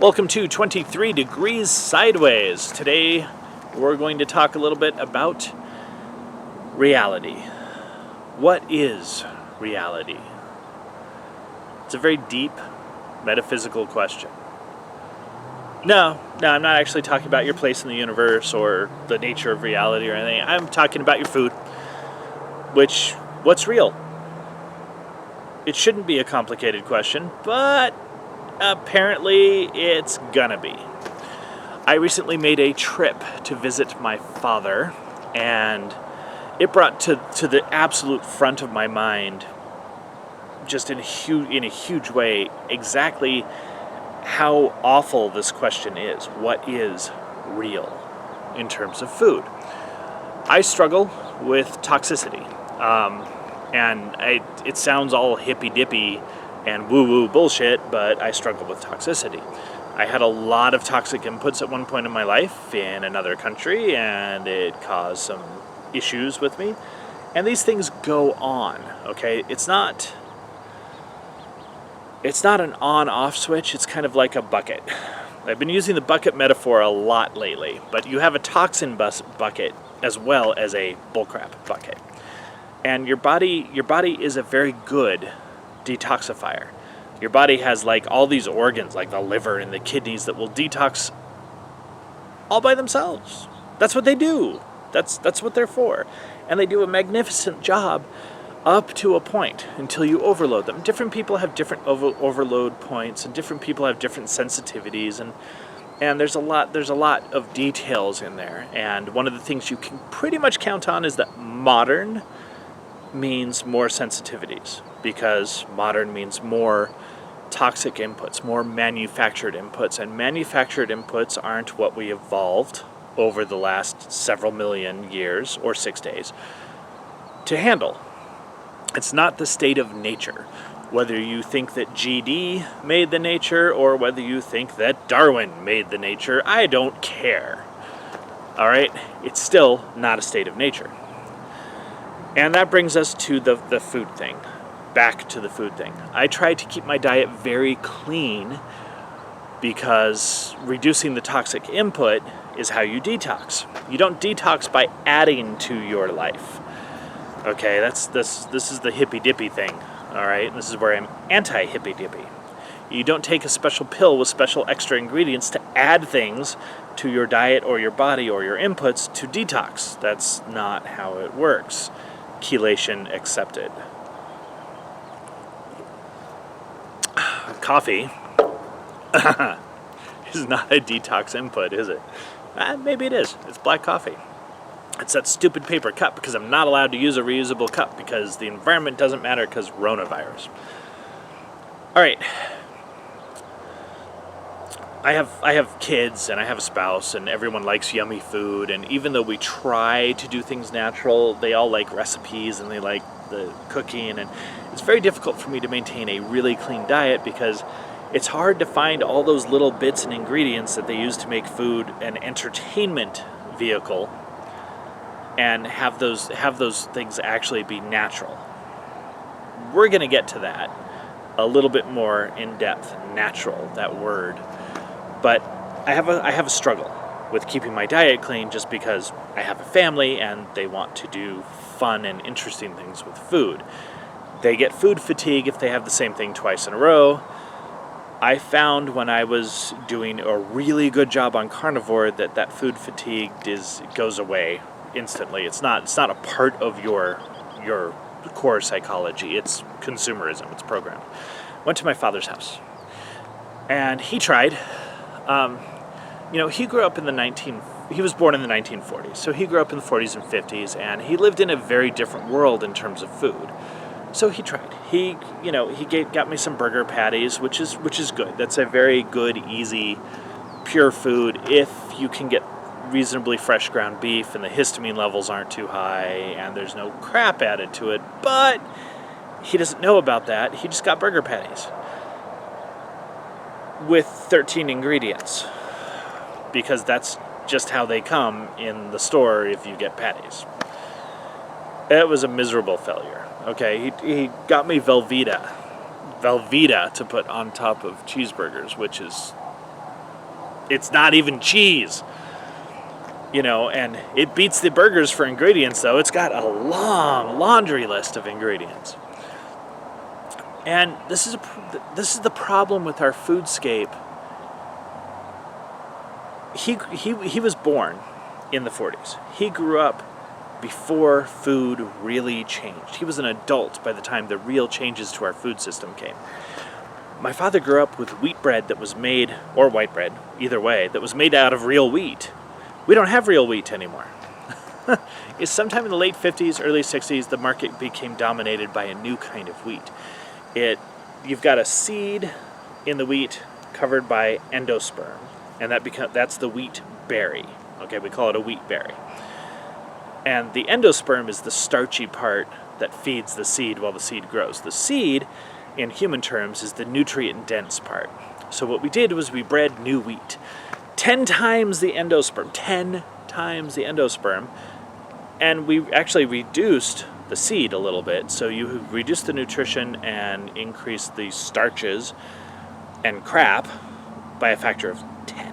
Welcome to 23 Degrees Sideways. Today we're going to talk a little bit about reality. What is reality? It's a very deep metaphysical question. No, I'm not actually talking about your place in the universe or the nature of reality or anything. I'm talking about your food. What's real? It shouldn't be a complicated question, but apparently it's gonna be. I recently made a trip to visit my father, and it brought to the absolute front of my mind, just in a huge way, exactly how awful this question is. What is real in terms of food? I struggle with toxicity, and it sounds all hippy-dippy and woo-woo bullshit, but I struggle with toxicity. I had a lot of toxic inputs at one point in my life in another country, and it caused some issues with me. And these things go on, okay? It's not an on-off switch. It's kind of like a bucket. I've been using the bucket metaphor a lot lately, but you have a toxin bucket as well as a bullcrap bucket. And your body is a very good detoxifier. Your body has like all these organs, like the liver and the kidneys, that will detox all by themselves. That's what they do. That's what they're for. And they do a magnificent job up to a point until you overload them. Different people have different overload points, and different people have different sensitivities, and there's a lot of details in there. And one of the things you can pretty much count on is that modern means more sensitivities, because modern means more toxic inputs, more manufactured inputs, and manufactured inputs aren't what we evolved over the last several million years or 6 days to handle. It's not the state of nature. Whether you think that GD made the nature or whether you think that Darwin made the nature, I don't care. All right? It's still not a state of nature. And that brings us to the food thing. Back to the food thing. I try to keep my diet very clean because reducing the toxic input is how you detox. You don't detox by adding to your life. Okay, this is the hippy-dippy thing. All right, this is where I'm anti-hippy-dippy. You don't take a special pill with special extra ingredients to add things to your diet or your body or your inputs to detox. That's not how it works. Chelation accepted. Coffee is not a detox input, is it? Maybe it is. It's black coffee. It's that stupid paper cup because I'm not allowed to use a reusable cup because the environment doesn't matter because coronavirus. All right. I have kids and I have a spouse, and everyone likes yummy food, and even though we try to do things natural, they all like recipes and they like the cooking, and it's very difficult for me to maintain a really clean diet because it's hard to find all those little bits and ingredients that they use to make food an entertainment vehicle and have those things actually be natural. We're going to get to that a little bit more in depth. Natural, that word. But I have a struggle with keeping my diet clean just because I have a family and they want to do fun and interesting things with food. They get food fatigue if they have the same thing twice in a row. I found when I was doing a really good job on carnivore that food fatigue goes away instantly. It's not a part of your core psychology. It's consumerism. It's programmed. Went to my father's house, and he tried. He grew up he was born in the 1940s, so he grew up in the 40s and 50s, and he lived in a very different world in terms of food. So he tried. He got me some burger patties, which is good. That's a very good, easy, pure food if you can get reasonably fresh ground beef and the histamine levels aren't too high and there's no crap added to it. But he doesn't know about that. He just got burger patties with 13 ingredients because that's just how they come in the store if you get patties. It was a miserable failure. Okay, he got me Velveeta to put on top of cheeseburgers, which is It's not even cheese. And it beats the burgers for ingredients, though. It's got a long laundry list of ingredients. And this is the problem with our foodscape. He was born in the 40s. He grew up before food really changed. He was an adult by the time the real changes to our food system came. My father grew up with wheat bread that was made, or white bread, either way, that was made out of real wheat. We don't have real wheat anymore. It's sometime in the late 50s, early 60s, the market became dominated by a new kind of wheat. You've got a seed in the wheat covered by endosperm, and that's the wheat berry. Okay, we call it a wheat berry. And the endosperm is the starchy part that feeds the seed while the seed grows. The seed, in human terms, is the nutrient-dense part. So what we did was we bred new wheat. 10 times the endosperm, and we actually reduced the seed a little bit. So you reduce the nutrition and increase the starches and crap by a factor of 10.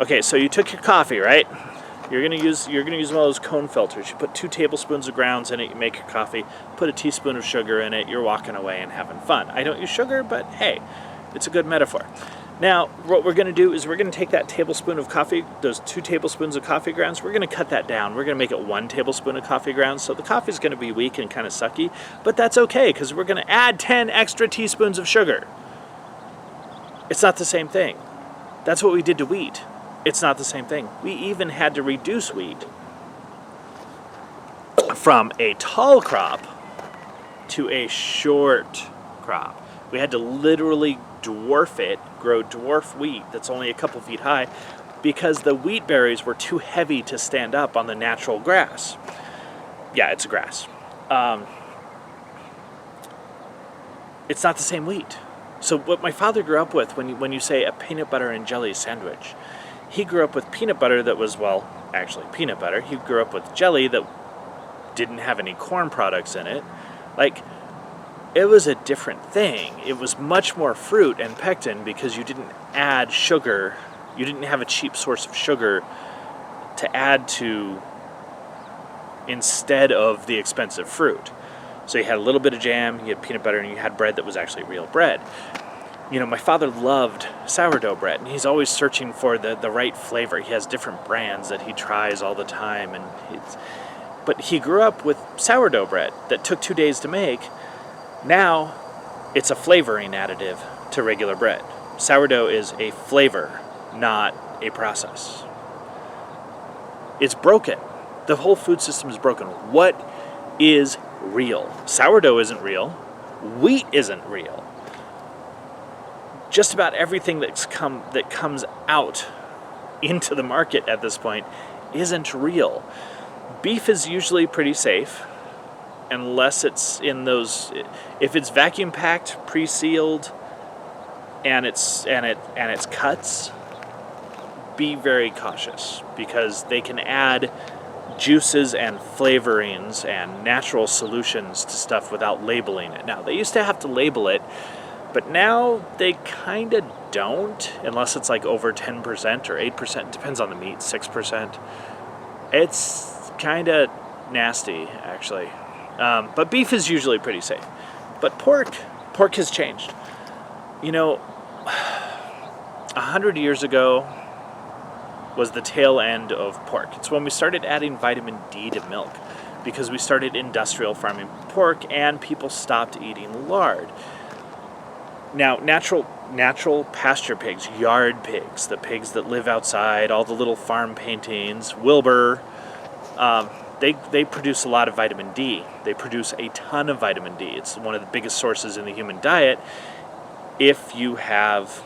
Okay, so you took your coffee, right? You're gonna use one of those cone filters. You put 2 tablespoons of grounds in it, you make your coffee, put a teaspoon of sugar in it, you're walking away and having fun. I don't use sugar, but hey, it's a good metaphor. Now, what we're gonna do is we're gonna take that tablespoon of coffee, those 2 tablespoons of coffee grounds, we're gonna cut that down. We're gonna make it 1 tablespoon of coffee grounds, so the coffee's gonna be weak and kind of sucky, but that's okay, because we're gonna add 10 extra teaspoons of sugar. It's not the same thing. That's what we did to wheat. It's not the same thing. We even had to reduce wheat from a tall crop to a short crop. We had to literally dwarf it, grow dwarf wheat that's only a couple feet high, because the wheat berries were too heavy to stand up on the natural grass. Yeah, it's grass. It's not the same wheat. So what my father grew up with, when you say a peanut butter and jelly sandwich, he grew up with peanut butter that was, well, actually peanut butter. He grew up with jelly that didn't have any corn products in it. Like, it was a different thing. It was much more fruit and pectin because you didn't add sugar. You didn't have a cheap source of sugar to add to instead of the expensive fruit. So you had a little bit of jam, you had peanut butter, and you had bread that was actually real bread. My father loved sourdough bread, and he's always searching for the right flavor. He has different brands that he tries all the time, but he grew up with sourdough bread that took 2 days to make. Now, it's a flavoring additive to regular bread. Sourdough is a flavor, not a process. It's broken. The whole food system is broken. What is real? Sourdough isn't real. Wheat isn't real. Just about everything that comes out into the market at this point isn't real. Beef is usually pretty safe, unless it's in those. If it's vacuum packed, pre-sealed, and it's cuts, be very cautious, because they can add juices and flavorings and natural solutions to stuff without labeling it. Now, they used to have to label it, but now they kind of don't, unless it's like over 10% or 8%, depends on the meat, 6%. It's kind of nasty, actually. But beef is usually pretty safe. But pork has changed. 100 years ago was the tail end of pork. It's when we started adding vitamin D to milk, because we started industrial farming pork and people stopped eating lard. Now, natural pasture pigs, yard pigs, the pigs that live outside, all the little farm paintings, Wilbur, they produce a lot of vitamin D. They produce a ton of vitamin D. It's one of the biggest sources in the human diet if you have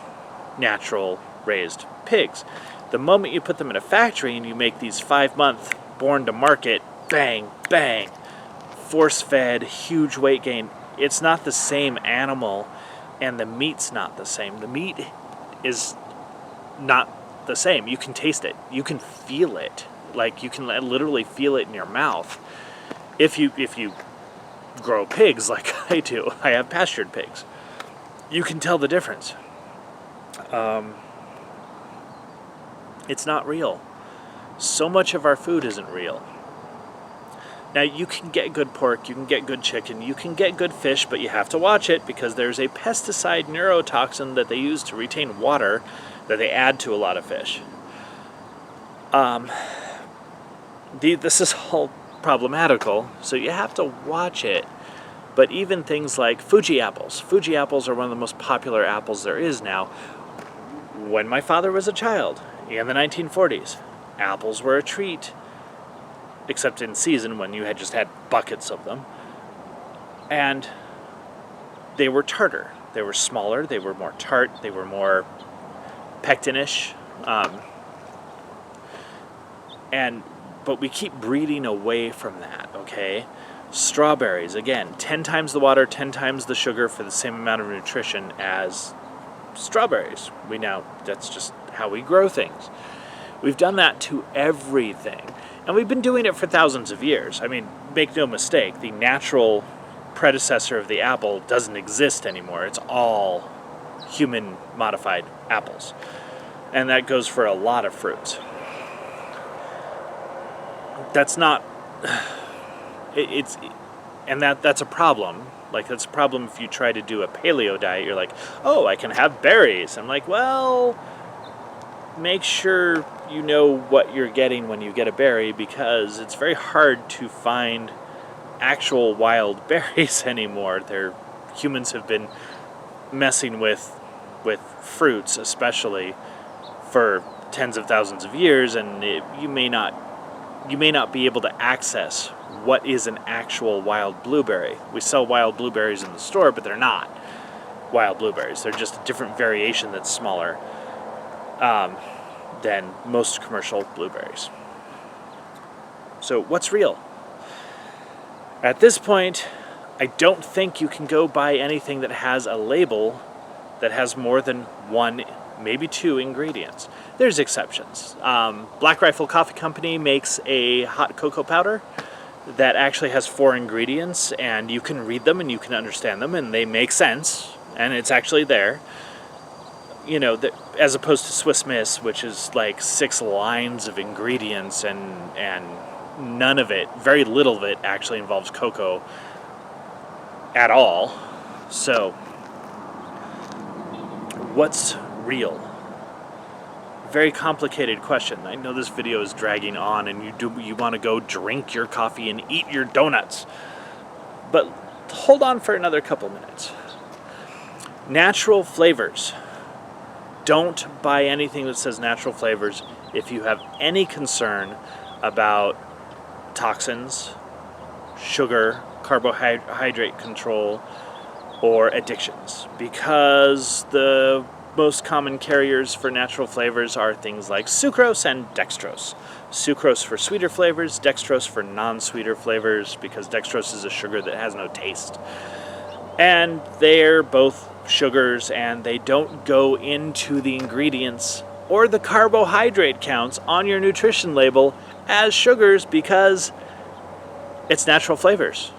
natural raised pigs. The moment you put them in a factory and you make these 5-month born to market, bang, bang, force-fed, huge weight gain, it's not the same animal. And the meat's not the same. The meat is not the same. You can taste it. You can feel it. Like, you can literally feel it in your mouth. If you grow pigs like I do, I have pastured pigs, you can tell the difference. It's not real. So much of our food isn't real. Now, you can get good pork, you can get good chicken, you can get good fish, but you have to watch it because there's a pesticide neurotoxin that they use to retain water that they add to a lot of fish. This is all problematical, so you have to watch it. But even things like Fuji apples. Fuji apples are one of the most popular apples there is now. When my father was a child, in the 1940s, apples were a treat. Except in season when you had just had buckets of them. And they were tartar. They were smaller, they were more tart, they were more pectinish. But we keep breeding away from that, okay? Strawberries, again, 10 times the water, 10 times the sugar for the same amount of nutrition as strawberries. That's just how we grow things. We've done that to everything. And we've been doing it for thousands of years. I mean, make no mistake, the natural predecessor of the apple doesn't exist anymore. It's all human-modified apples. And that goes for a lot of fruits. That's not... That's a problem. Like, that's a problem if you try to do a paleo diet. You're like, oh, I can have berries. I'm like, well... make sure you know what you're getting when you get a berry, because it's very hard to find actual wild berries anymore. Humans have been messing with fruits, especially, for tens of thousands of years, and you may not be able to access what is an actual wild blueberry. We sell wild blueberries in the store, but they're not wild blueberries. They're just a different variation that's smaller than most commercial blueberries. So what's real? At this point, I don't think you can go buy anything that has a label that has more than one, maybe two ingredients. There's exceptions. Black Rifle Coffee Company makes a hot cocoa powder that actually has 4 ingredients, and you can read them and you can understand them, and they make sense, and it's actually there. You know, as opposed to Swiss Miss, which is like 6 lines of ingredients, and none of it, very little of it, actually involves cocoa at all. So, what's real? Very complicated question. I know this video is dragging on, and you want to go drink your coffee and eat your donuts, but hold on for another couple minutes. Natural flavors. Don't buy anything that says natural flavors if you have any concern about toxins, sugar, carbohydrate control, or addictions, because the most common carriers for natural flavors are things like sucrose and dextrose. Sucrose for sweeter flavors, dextrose for non-sweeter flavors, because dextrose is a sugar that has no taste. And they're both sugars, and they don't go into the ingredients or the carbohydrate counts on your nutrition label as sugars, because it's natural flavors.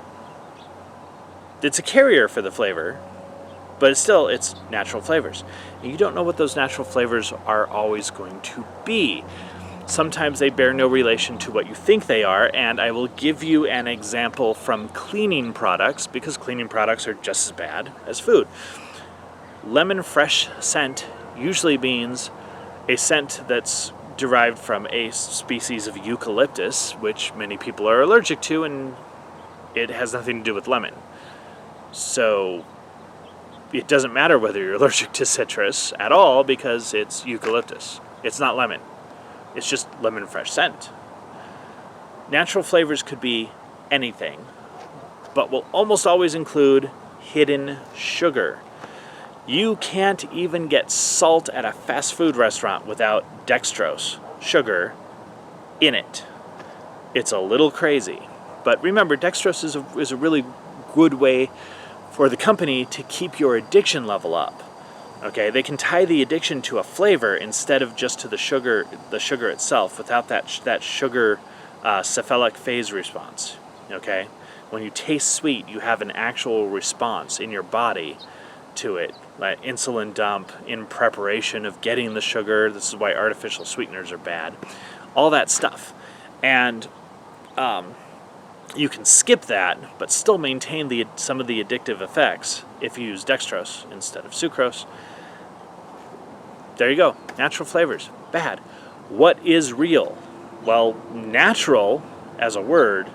It's a carrier for the flavor, but it's natural flavors. And you don't know what those natural flavors are always going to be. Sometimes they bear no relation to what you think they are, and I will give you an example from cleaning products, because cleaning products are just as bad as food. Lemon fresh scent usually means a scent that's derived from a species of eucalyptus, which many people are allergic to, and it has nothing to do with lemon. So it doesn't matter whether you're allergic to citrus at all, because it's eucalyptus. It's not lemon. It's just lemon fresh scent. Natural flavors could be anything, but will almost always include hidden sugar. You can't even get salt at a fast food restaurant without dextrose, sugar, in it. It's a little crazy. But remember, dextrose is a really good way for the company to keep your addiction level up. Okay, they can tie the addiction to a flavor instead of just to the sugar itself, without that sugar cephalic phase response. Okay, when you taste sweet, you have an actual response in your body to it, like insulin dump in preparation of getting the sugar. This is why artificial sweeteners are bad. All that stuff. And you can skip that, but still maintain some of the addictive effects if you use dextrose instead of sucrose. There you go. Natural flavors. Bad. What is real? Well, natural as a word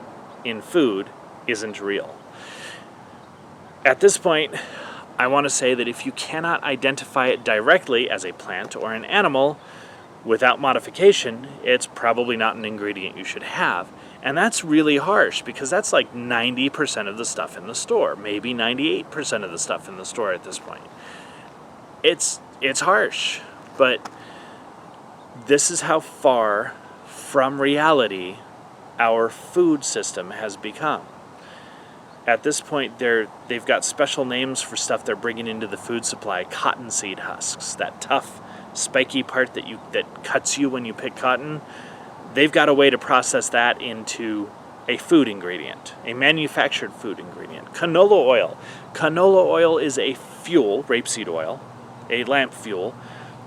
in food isn't real. At this point, I want to say that if you cannot identify it directly as a plant or an animal without modification, it's probably not an ingredient you should have. And that's really harsh because that's like 90% of the stuff in the store, maybe 98% of the stuff in the store at this point. It's harsh, but this is how far from reality our food system has become. At this point, they've got special names for stuff they're bringing into the food supply. Cottonseed husks, that tough, spiky part that cuts you when you pick cotton. They've got a way to process that into a food ingredient, a manufactured food ingredient. Canola oil. Canola oil is a fuel, rapeseed oil, a lamp fuel,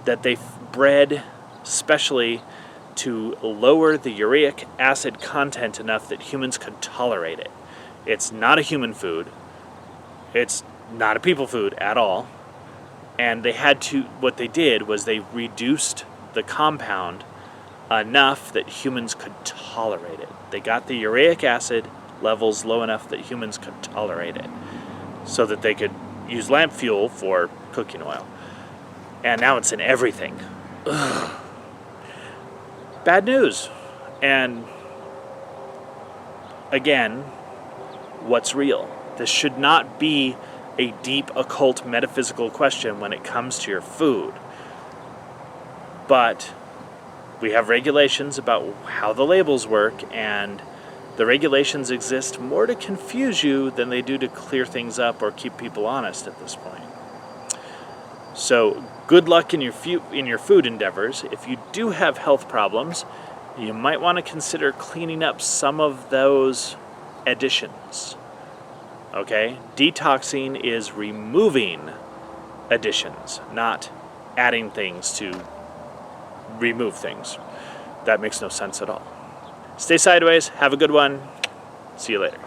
that they bred specially to lower the uric acid content enough that humans could tolerate it. It's not a human food. It's not a people food at all. And what they did was they reduced the compound enough that humans could tolerate it. They got the uric acid levels low enough that humans could tolerate it so that they could use lamp fuel for cooking oil. And now it's in everything. Ugh. Bad news. And again, what's real? This should not be a deep occult metaphysical question when it comes to your food. But we have regulations about how the labels work, and the regulations exist more to confuse you than they do to clear things up or keep people honest at this point. So good luck in your food endeavors. If you do have health problems, you might want to consider cleaning up some of those additions. Okay? Detoxing is removing additions, not adding things to remove things. That makes no sense at all. Stay sideways. Have a good one. See you later.